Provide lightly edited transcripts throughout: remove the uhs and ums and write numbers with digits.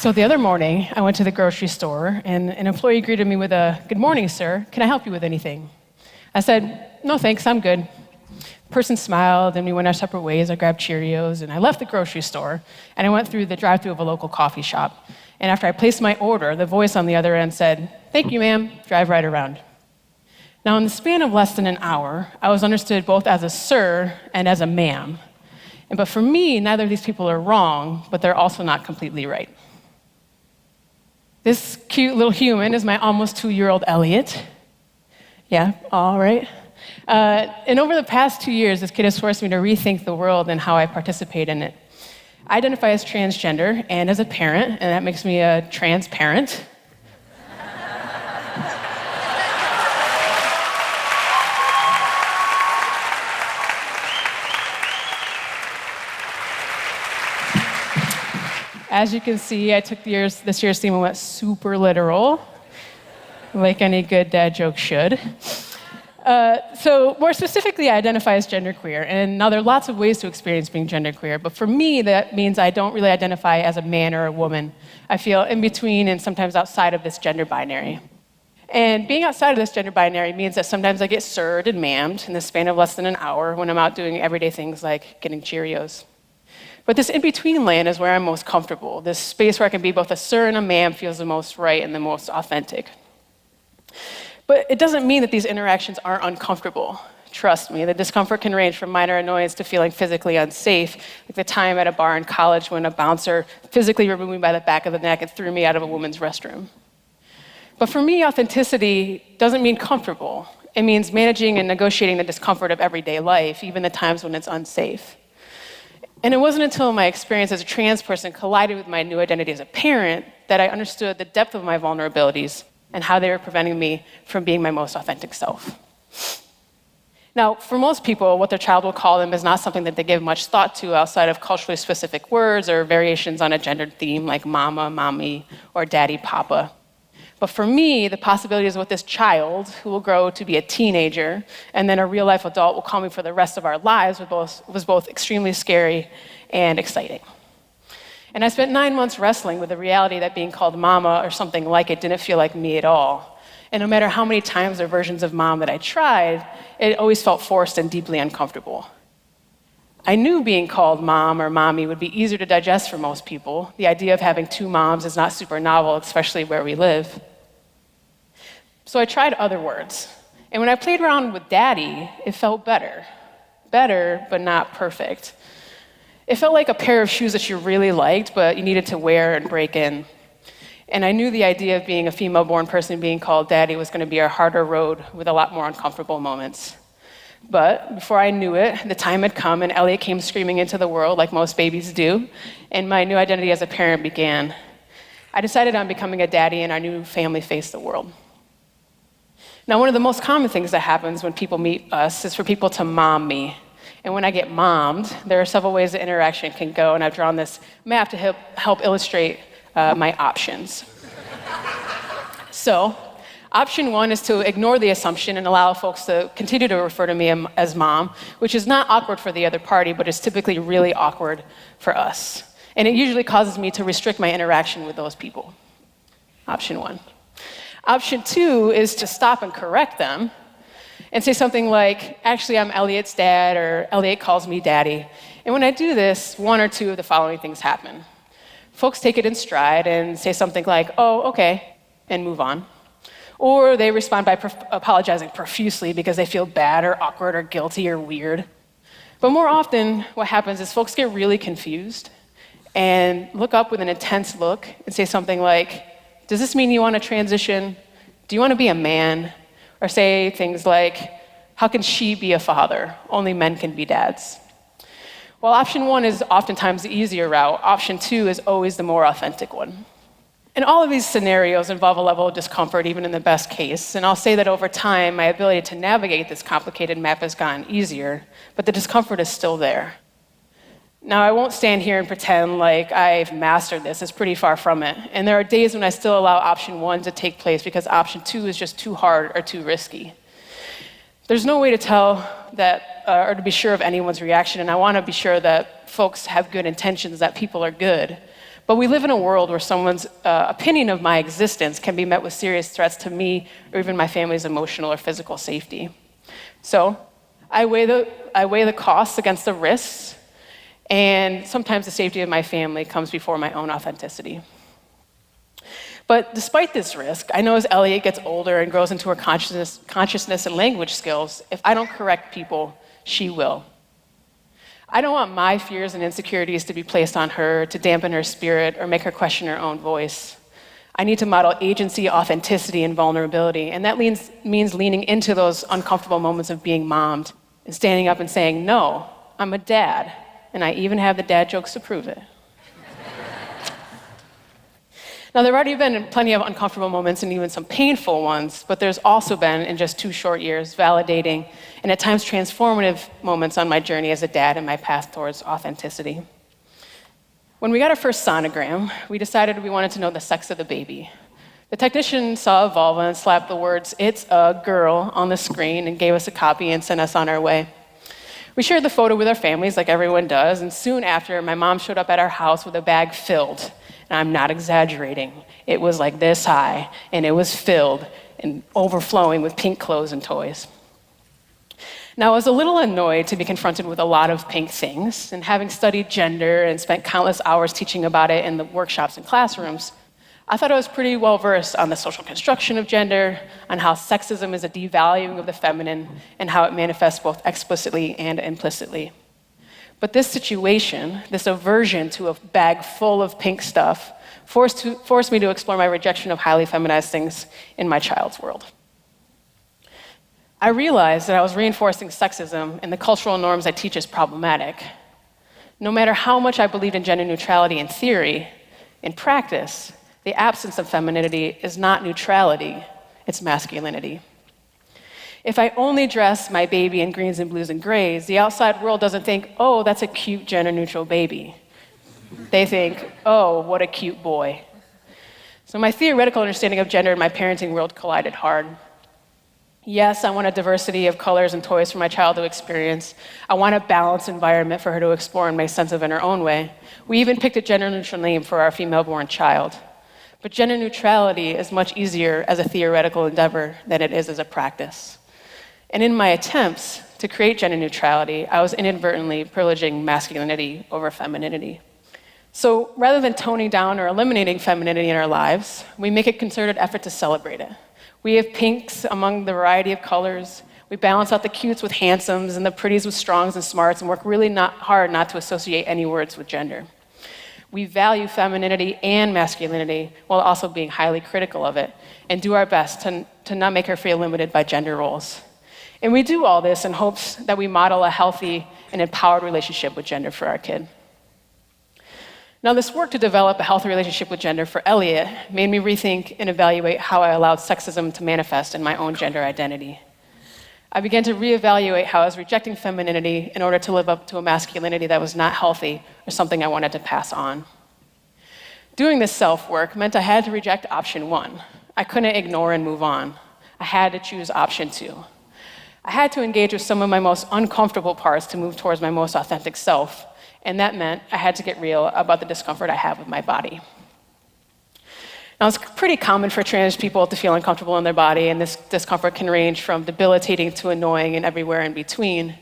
So the other morning, I went to the grocery store, and an employee greeted me with a, "Good morning, sir. Can I help you with anything?" I said, "No, thanks, I'm good." The person smiled, and we went our separate ways. I grabbed Cheerios, and I left the grocery store, and I went through the drive-thru of a local coffee shop. And after I placed my order, the voice on the other end said, "Thank you, ma'am. Drive right around." Now, in the span of less than an hour, I was understood both as a sir and as a ma'am. But for me, neither of these people are wrong, but they're also not completely right. This cute little human is my almost 2-year-old Elliot. Yeah, all right. And over the past 2 years, this kid has forced me to rethink the world and how I participate in it. I identify as transgender and as a parent, and that makes me a trans parent. As you can see, I took this year's theme and went super literal, like any good dad joke should. So more specifically, I identify as genderqueer, and now there are lots of ways to experience being genderqueer, but for me, that means I don't really identify as a man or a woman. I feel in between and sometimes outside of this gender binary. And being outside of this gender binary means that sometimes I get sirred and ma'amed in the span of less than an hour when I'm out doing everyday things like getting Cheerios. But this in-between land is where I'm most comfortable. This space where I can be both a sir and a ma'am feels the most right and the most authentic. But it doesn't mean that these interactions aren't uncomfortable. Trust me, the discomfort can range from minor annoyance to feeling physically unsafe, like the time at a bar in college when a bouncer physically removed me by the back of the neck and threw me out of a women's restroom. But for me, authenticity doesn't mean comfortable. It means managing and negotiating the discomfort of everyday life, even the times when it's unsafe. And it wasn't until my experience as a trans person collided with my new identity as a parent that I understood the depth of my vulnerabilities and how they were preventing me from being my most authentic self. Now, for most people, what their child will call them is not something that they give much thought to outside of culturally specific words or variations on a gendered theme like mama, mommy, or daddy, papa. But for me, the possibilities of what this child, who will grow to be a teenager and then a real-life adult, will call me for the rest of our lives was both extremely scary and exciting. And I spent 9 months wrestling with the reality that being called mama or something like it didn't feel like me at all. And no matter how many times or versions of mom that I tried, it always felt forced and deeply uncomfortable. I knew being called mom or mommy would be easier to digest for most people. The idea of having 2 moms is not super novel, especially where we live. So I tried other words. And when I played around with daddy, it felt better. Better, but not perfect. It felt like a pair of shoes that you really liked, but you needed to wear and break in. And I knew the idea of being a female-born person being called daddy was going to be a harder road with a lot more uncomfortable moments. But before I knew it, the time had come, and Elliot came screaming into the world like most babies do, and my new identity as a parent began. I decided on becoming a daddy, and our new family faced the world. Now, one of the most common things that happens when people meet us is for people to mom me. And when I get mommed, there are several ways the interaction can go, and I've drawn this map to help illustrate my options. So, option 1 is to ignore the assumption and allow folks to continue to refer to me as mom, which is not awkward for the other party, but is typically really awkward for us. And it usually causes me to restrict my interaction with those people. Option 1. Option 2 is to stop and correct them and say something like, actually, I'm Elliot's dad, or Elliot calls me daddy. And when I do this, 1 or 2 of the following things happen. Folks take it in stride and say something like, oh, okay, and move on. Or they respond by apologizing profusely because they feel bad or awkward or guilty or weird. But more often, what happens is folks get really confused and look up with an intense look and say something like, does this mean you want to transition? Do you want to be a man? Or say things like, how can she be a father? Only men can be dads. While option 1 is oftentimes the easier route, option 2 is always the more authentic one. And all of these scenarios involve a level of discomfort, even in the best case. And I'll say that over time, my ability to navigate this complicated map has gotten easier, but the discomfort is still there. Now, I won't stand here and pretend like I've mastered this. It's pretty far from it. And there are days when I still allow option 1 to take place because option 2 is just too hard or too risky. There's no way to tell that or to be sure of anyone's reaction, and I want to be sure that folks have good intentions, that people are good. But we live in a world where someone's opinion of my existence can be met with serious threats to me or even my family's emotional or physical safety. So I weigh the costs against the risks, and sometimes the safety of my family comes before my own authenticity. But despite this risk, I know as Elliot gets older and grows into her consciousness and language skills, if I don't correct people, she will. I don't want my fears and insecurities to be placed on her to dampen her spirit or make her question her own voice. I need to model agency, authenticity, and vulnerability, and that means leaning into those uncomfortable moments of being mommed and standing up and saying, no, I'm a dad, and I even have the dad jokes to prove it. Now, there have already been plenty of uncomfortable moments and even some painful ones, but there's also been, in just 2 short years, validating and at times transformative moments on my journey as a dad and my path towards authenticity. When we got our first sonogram, we decided we wanted to know the sex of the baby. The technician saw a vulva and slapped the words, "It's a girl," on the screen and gave us a copy and sent us on our way. We shared the photo with our families like everyone does, and soon after, my mom showed up at our house with a bag filled. And I'm not exaggerating. It was like this high, and it was filled and overflowing with pink clothes and toys. Now, I was a little annoyed to be confronted with a lot of pink things, and having studied gender and spent countless hours teaching about it in the workshops and classrooms, I thought I was pretty well versed on the social construction of gender, on how sexism is a devaluing of the feminine, and how it manifests both explicitly and implicitly. But this situation, this aversion to a bag full of pink stuff, forced me to explore my rejection of highly feminized things in my child's world. I realized that I was reinforcing sexism and the cultural norms I teach as problematic. No matter how much I believed in gender neutrality in theory, in practice, the absence of femininity is not neutrality, it's masculinity. If I only dress my baby in greens and blues and grays, the outside world doesn't think, oh, that's a cute gender-neutral baby. They think, oh, what a cute boy. So my theoretical understanding of gender and my parenting world collided hard. Yes, I want a diversity of colors and toys for my child to experience. I want a balanced environment for her to explore and make sense of in her own way. We even picked a gender-neutral name for our female-born child. But gender neutrality is much easier as a theoretical endeavor than it is as a practice. And in my attempts to create gender neutrality, I was inadvertently privileging masculinity over femininity. So rather than toning down or eliminating femininity in our lives, we make a concerted effort to celebrate it. We have pinks among the variety of colors. We balance out the cutes with handsomes and the pretties with strongs and smarts and work really hard not to associate any words with gender. We value femininity and masculinity while also being highly critical of it and do our best to not make her feel limited by gender roles. And we do all this in hopes that we model a healthy and empowered relationship with gender for our kid. Now, this work to develop a healthy relationship with gender for Elliot made me rethink and evaluate how I allowed sexism to manifest in my own gender identity. I began to reevaluate how I was rejecting femininity in order to live up to a masculinity that was not healthy or something I wanted to pass on. Doing this self-work meant I had to reject option 1. I couldn't ignore and move on. I had to choose option 2. I had to engage with some of my most uncomfortable parts to move towards my most authentic self, and that meant I had to get real about the discomfort I have with my body. Now, it's pretty common for trans people to feel uncomfortable in their body, and this discomfort can range from debilitating to annoying and everywhere in between.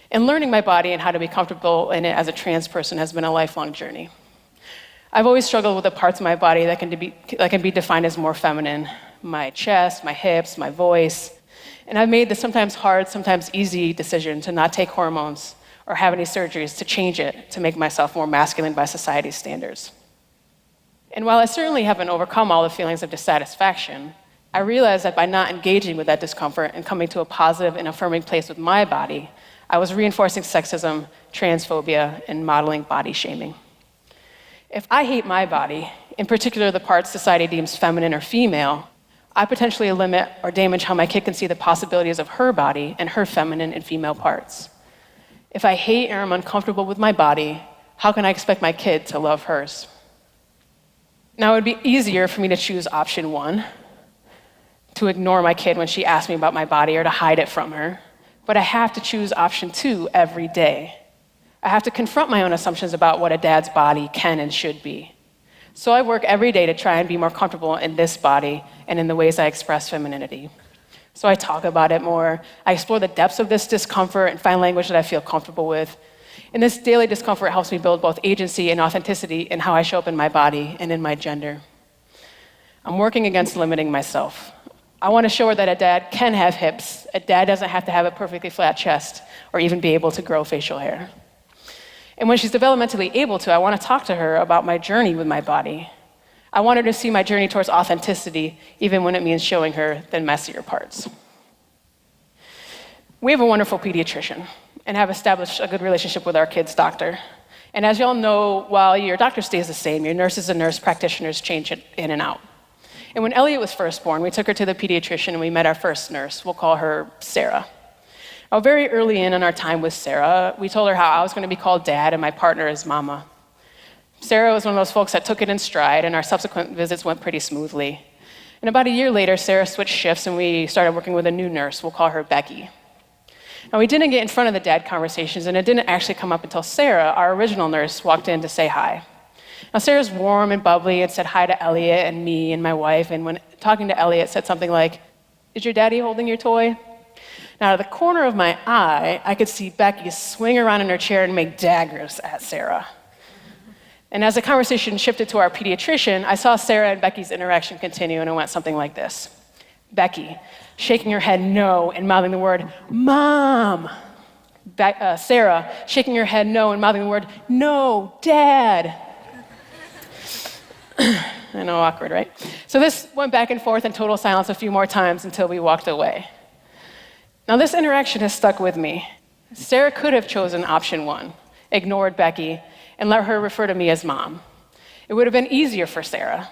And learning my body and how to be comfortable in it as a trans person has been a lifelong journey. I've always struggled with the parts of my body that can be defined as more feminine: my chest, my hips, my voice. And I've made the sometimes hard, sometimes easy decision to not take hormones or have any surgeries to change it, to make myself more masculine by society's standards. And while I certainly haven't overcome all the feelings of dissatisfaction, I realized that by not engaging with that discomfort and coming to a positive and affirming place with my body, I was reinforcing sexism, transphobia, and modeling body shaming. If I hate my body, in particular the parts society deems feminine or female, I potentially limit or damage how my kid can see the possibilities of her body and her feminine and female parts. If I hate or am uncomfortable with my body, how can I expect my kid to love hers? Now, it would be easier for me to choose option 1, to ignore my kid when she asks me about my body or to hide it from her, but I have to choose option 2 every day. I have to confront my own assumptions about what a dad's body can and should be. So I work every day to try and be more comfortable in this body and in the ways I express femininity. So I talk about it more. I explore the depths of this discomfort and find language that I feel comfortable with. And this daily discomfort helps me build both agency and authenticity in how I show up in my body and in my gender. I'm working against limiting myself. I want to show her that a dad can have hips. A dad doesn't have to have a perfectly flat chest or even be able to grow facial hair. And when she's developmentally able to, I want to talk to her about my journey with my body. I want her to see my journey towards authenticity, even when it means showing her the messier parts. We have a wonderful pediatrician and have established a good relationship with our kid's doctor. And as you all know, while your doctor stays the same, your nurses and nurse practitioners change it in and out. And when Elliot was first born, we took her to the pediatrician and we met our first nurse. We'll call her Sarah. Now, very early in our time with Sarah, we told her how I was going to be called Dad and my partner is Mama. Sarah was one of those folks that took it in stride, and our subsequent visits went pretty smoothly. And about a year later, Sarah switched shifts and we started working with a new nurse. We'll call her Becky. Now, we didn't get in front of the dad conversations, and it didn't actually come up until Sarah, our original nurse, walked in to say hi. Now, Sarah's warm and bubbly and said hi to Elliot and me and my wife, and when talking to Elliot, said something like, "Is your daddy holding your toy?" Now, out of the corner of my eye, I could see Becky swing around in her chair and make daggers at Sarah. And as the conversation shifted to our pediatrician, I saw Sarah and Becky's interaction continue, and it went something like this. Becky, shaking her head no and mouthing the word, "Mom." Sarah, shaking her head no and mouthing the word, "No, Dad." I know, awkward, right? So this went back and forth in total silence a few more times until we walked away. Now, this interaction has stuck with me. Sarah could have chosen option one, ignored Becky, and let her refer to me as Mom. It would have been easier for Sarah.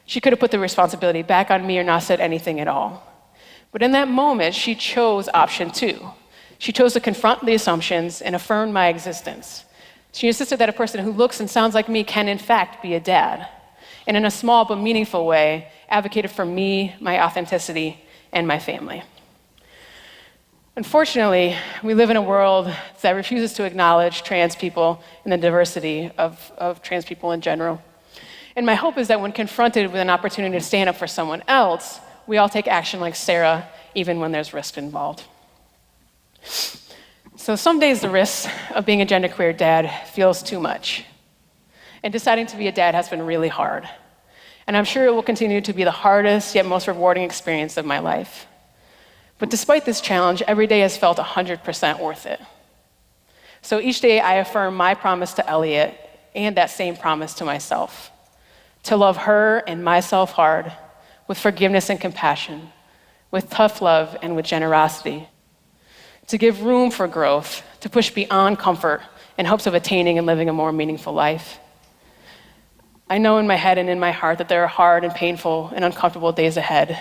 She could have put the responsibility back on me or not said anything at all. But in that moment, she chose option two. She chose to confront the assumptions and affirm my existence. She insisted that a person who looks and sounds like me can, in fact, be a dad. And in a small but meaningful way, advocated for me, my authenticity, and my family. Unfortunately, we live in a world that refuses to acknowledge trans people and the diversity of trans people in general. And my hope is that when confronted with an opportunity to stand up for someone else, we all take action like Sarah, even when there's risk involved. So some days the risk of being a genderqueer dad feels too much. And deciding to be a dad has been really hard. And I'm sure it will continue to be the hardest yet most rewarding experience of my life. But despite this challenge, every day has felt 100% worth it. So each day I affirm my promise to Elliot and that same promise to myself, to love her and myself hard, with forgiveness and compassion, with tough love and with generosity, to give room for growth, to push beyond comfort in hopes of attaining and living a more meaningful life. I know in my head and in my heart that there are hard and painful and uncomfortable days ahead.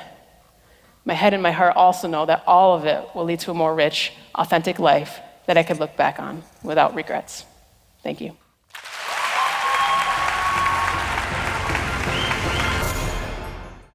My head and my heart also know that all of it will lead to a more rich, authentic life that I could look back on without regrets. Thank you.